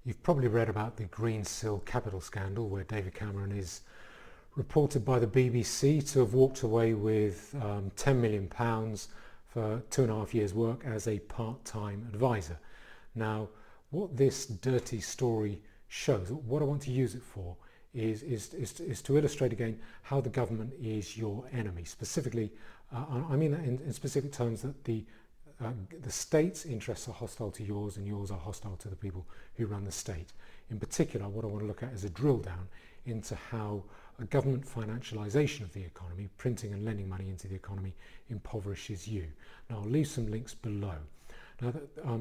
You've probably read about the Greensill capital scandal, where David Cameron is reported by the BBC to have walked away with £10 million for 2.5 years' work as a part-time advisor. Now, what this dirty story shows, what I want to use it for, is to illustrate again how the government is your enemy. Specifically, I mean that in specific terms, that the state's interests are hostile to yours and yours are hostile to the people who run the state. In particular, what I want to look at is a drill down into how a government financialisation of the economy, printing and lending money into the economy, impoverishes you. Now, I'll leave some links below. Now,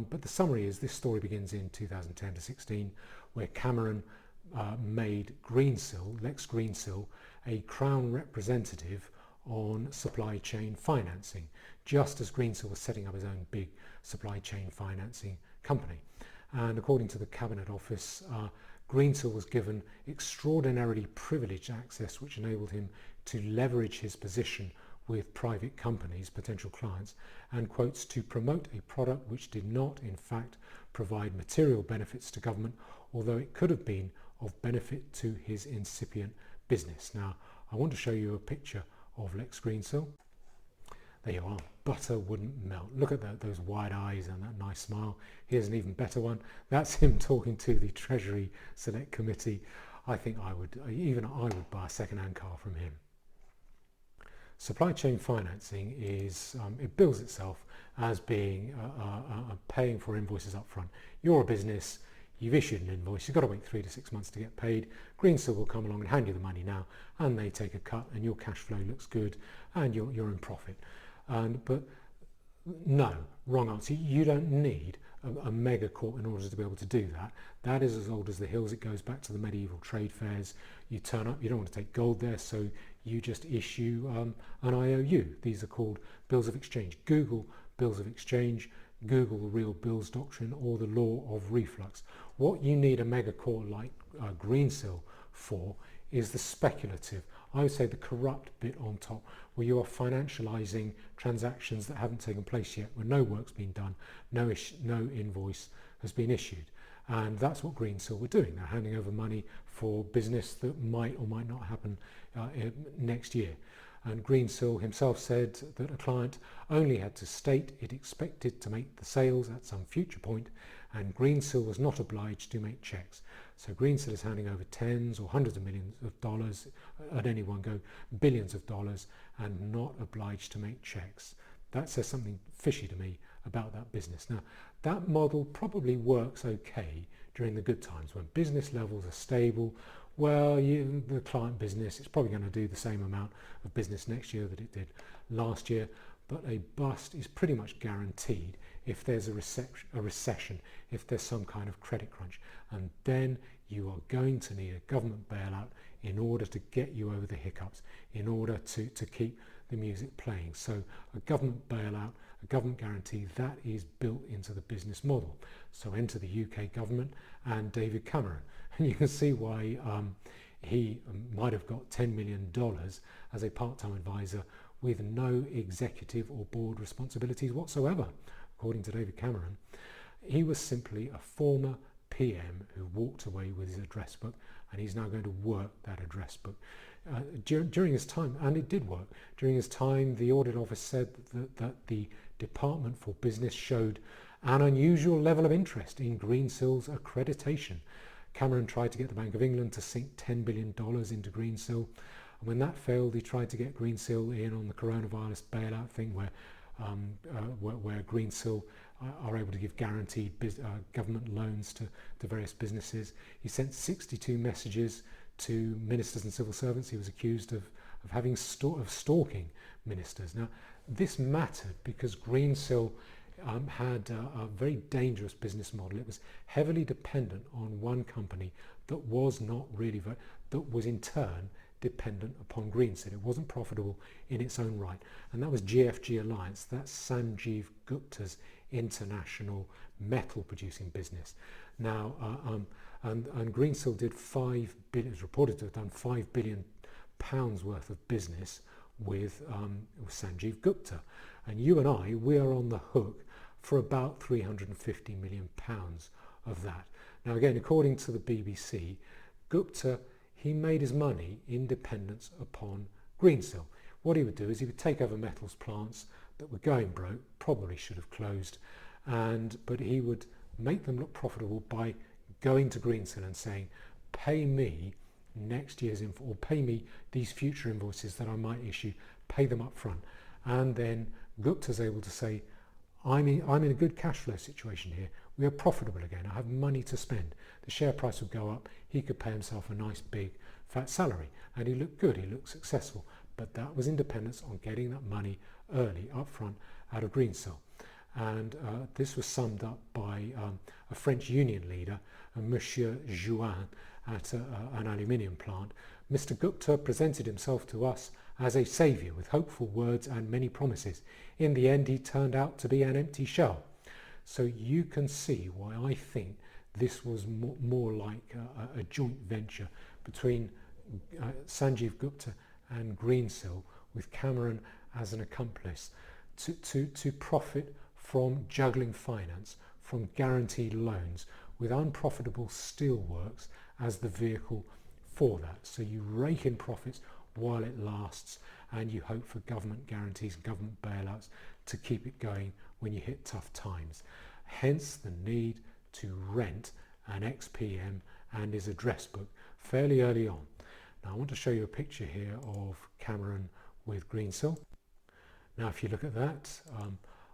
but the summary is this story begins in 2010 to 16, where Cameron made Greensill, Lex Greensill, a Crown representative on supply chain financing, just as Greensill was setting up his own big supply chain financing company. And according to the Cabinet Office, Greensill was given extraordinarily privileged access, which enabled him to leverage his position with private companies, potential clients, and quotes, to promote a product which did not, in fact, provide material benefits to government, although it could have been of benefit to his incipient business. Now, I want to show you a picture of Lex Greensill. There you are. Butter wouldn't melt. Look at those wide eyes and that nice smile. Here's an even better one. That's him talking to the Treasury Select Committee. I think even I would buy a second-hand car from him. Supply chain financing is, it bills itself as being paying for invoices up front. You're a business, you've issued an invoice, you've got to wait 3 to 6 months to get paid. Greensill will come along and hand you the money now, and they take a cut, and your cash flow looks good, and you're in profit. But no, wrong answer. You don't need a mega court in order to be able to do that. That is as old as the hills. It goes back to the medieval trade fairs. You turn up, you don't want to take gold there, so you just issue an IOU. These are called bills of exchange. Google bills of exchange, Google the real bills doctrine, or the law of reflux. What you need a mega court like Greensill for is the speculative, I would say the corrupt bit on top, where you are financialising transactions that haven't taken place yet, where no work's been done, no invoice has been issued. And that's what Greensill were doing. They're handing over money for business that might or might not happen next year. And Greensill himself said that a client only had to state it expected to make the sales at some future point, and Greensill was not obliged to make checks. So Greensill is handing over tens or hundreds of millions of dollars at any one go, billions of dollars, and not obliged to make checks. That says something fishy to me about that business. Now, that model probably works okay during the good times when business levels are stable. Well, the client business is probably going to do the same amount of business next year that it did last year, but a bust is pretty much guaranteed if there's a recession, if there's some kind of credit crunch, and then you are going to need a government bailout in order to get you over the hiccups, in order to keep the music playing. So a government bailout, a government guarantee, that is built into the business model. So enter the UK government and David Cameron. And you can see why he might have got $10 million as a part-time advisor with no executive or board responsibilities whatsoever. According to David Cameron, he was simply a former PM who walked away with his address book, and he's now going to work that address book. During his time, and it did work, during his time the Audit Office said that the Department for Business showed an unusual level of interest in Greensill's accreditation. Cameron tried to get the Bank of England to sink $10 billion into Greensill. And when that failed, he tried to get Greensill in on the coronavirus bailout thing, where Greensill are able to give guaranteed government loans to various businesses. He sent 62 messages to ministers and civil servants. He was accused of stalking ministers. Now, this mattered because Greensill had a very dangerous business model. It was heavily dependent on one company that was not really, that was in turn dependent upon Greensill. It wasn't profitable in its own right, and that was GFG Alliance. That's Sanjeev Gupta's international metal producing business. Now, and Greensill did is reported to have done £5 billion worth of business with Sanjeev Gupta, and you and I, we are on the hook for about £350 million of that. Now again, according to the BBC, Gupta, he made his money in dependence upon Greensill. What he would do is he would take over metals plants that were going broke, probably should have closed, but he would make them look profitable by going to Greensill and saying, pay me next year's or pay me these future invoices that I might issue, pay them up front. And then Gupta's able to say, I'm in a good cash flow situation here. We are profitable again. I have money to spend. The share price would go up. He could pay himself a nice big fat salary, and he looked good. He looked successful. But that was independence on getting that money early, up front, out of Greensill. And this was summed up by a French union leader, Monsieur Jouin, at an aluminium plant. Mr. Gupta presented himself to us as a saviour with hopeful words and many promises. In the end, he turned out to be an empty shell. So you can see why I think this was more like a joint venture between Sanjeev Gupta and Greensill, with Cameron as an accomplice, to profit from juggling finance, from guaranteed loans, with unprofitable steelworks as the vehicle for that. So you rake in profits while it lasts, and you hope for government guarantees, government bailouts to keep it going when you hit tough times. Hence the need to rent an XPM and his address book fairly early on. Now I want to show you a picture here of Cameron with Greensill. Now if you look at that,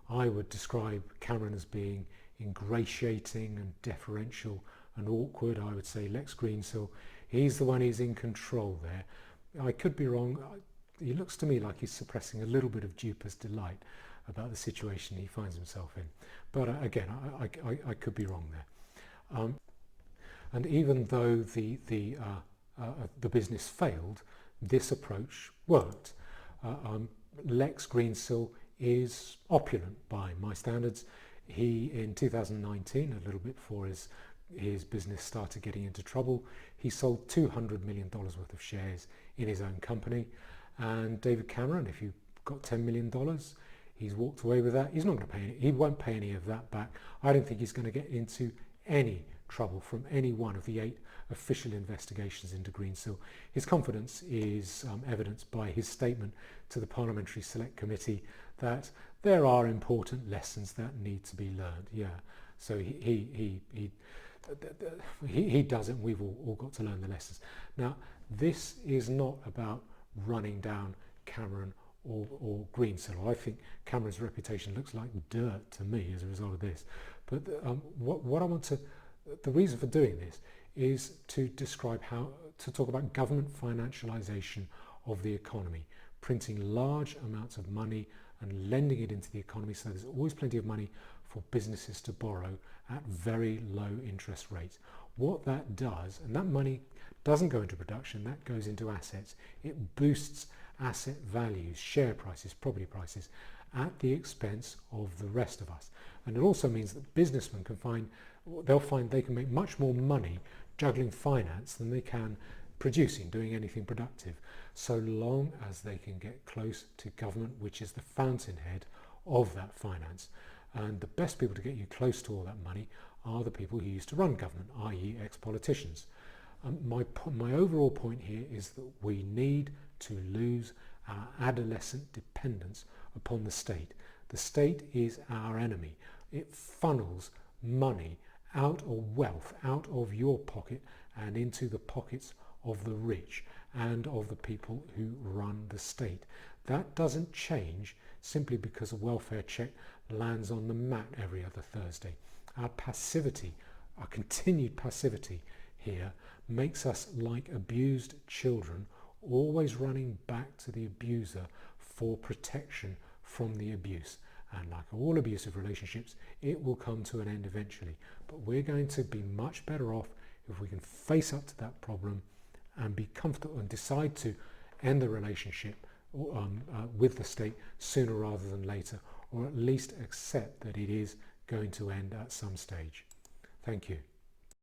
I would describe Cameron as being ingratiating and deferential and awkward. I would say Lex Greensill, he's the one who's in control there. I could be wrong. He looks to me like he's suppressing a little bit of duper's delight about the situation he finds himself in. But again, I could be wrong there. And even though the business failed, this approach worked. Lex Greensill is opulent by my standards. He, in 2019, a little bit before his business started getting into trouble, he sold $200 million worth of shares in his own company. And David Cameron, if you've got $10 million, he's walked away with that. He's not going to pay any, he won't pay any of that back. I don't think he's going to get into any trouble from any one of the 8 official investigations into Greensill. His confidence is evidenced by his statement to the Parliamentary Select Committee that there are important lessons that need to be learned. Yeah, so he does it. We've all got to learn the lessons. Now, this is not about running down Cameron or Greensill. I think Cameron's reputation looks like dirt to me as a result of this. But what I want to, the reason for doing this is to describe to talk about government financialization of the economy, printing large amounts of money and lending it into the economy so there's always plenty of money for businesses to borrow at very low interest rates. What that does, and that money doesn't go into production, that goes into assets. It boosts asset values, share prices, property prices, at the expense of the rest of us. And it also means that businessmen they'll find they can make much more money juggling finance than they can producing, doing anything productive, so long as they can get close to government, which is the fountainhead of that finance. And the best people to get you close to all that money are the people who used to run government, i.e. ex-politicians. My overall point here is that we need to lose our adolescent dependence upon the state. The state is our enemy. It funnels money out of wealth, out of your pocket and into the pockets of the rich and of the people who run the state. That doesn't change simply because a welfare check lands on the mat every other Thursday. Our passivity, our continued passivity here makes us like abused children, always running back to the abuser for protection from the abuse. And like all abusive relationships, it will come to an end eventually. But we're going to be much better off if we can face up to that problem and be comfortable and decide to end the relationship with the state sooner rather than later, or at least accept that it is going to end at some stage. Thank you.